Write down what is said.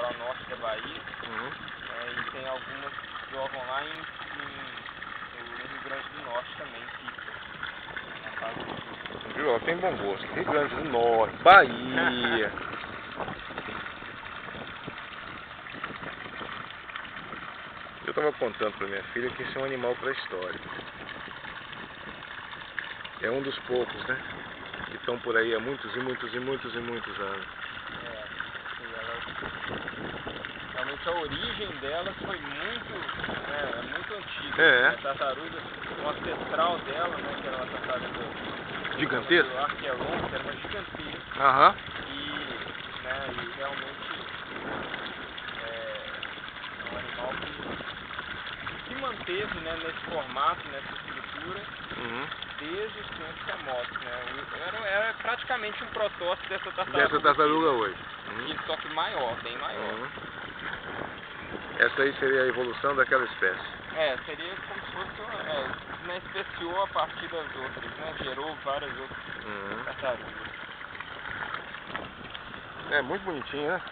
litoral norte da Bahia. Uhum. E tem algumas que jogam lá no Rio Grande do Norte também, FIFA. Na fase do FIFA. Viu? Ela tem bom gosto. Rio Grande do Norte, Bahia. Eu estava contando para minha filha que esse é um animal pré-histórico. É um dos poucos, né? Que estão por aí há muitos anos. Realmente a origem delas foi muito antiga. É. A tartaruga, o ancestral dela, né, que era uma tartaruga Gigantesca? Arqueolon, que era uma gigantesca. Aham. E realmente é um animal que se manteve, né, nesse formato, nessa estrutura, desde os tempos remotos, né? Era praticamente um protótipo dessa tartaruga hoje. Só que maior, bem maior. Essa aí seria a evolução daquela espécie. Seria como se fosse especiou a partir das outras, né? Gerou várias outras tartarugas. É muito bonitinho, né?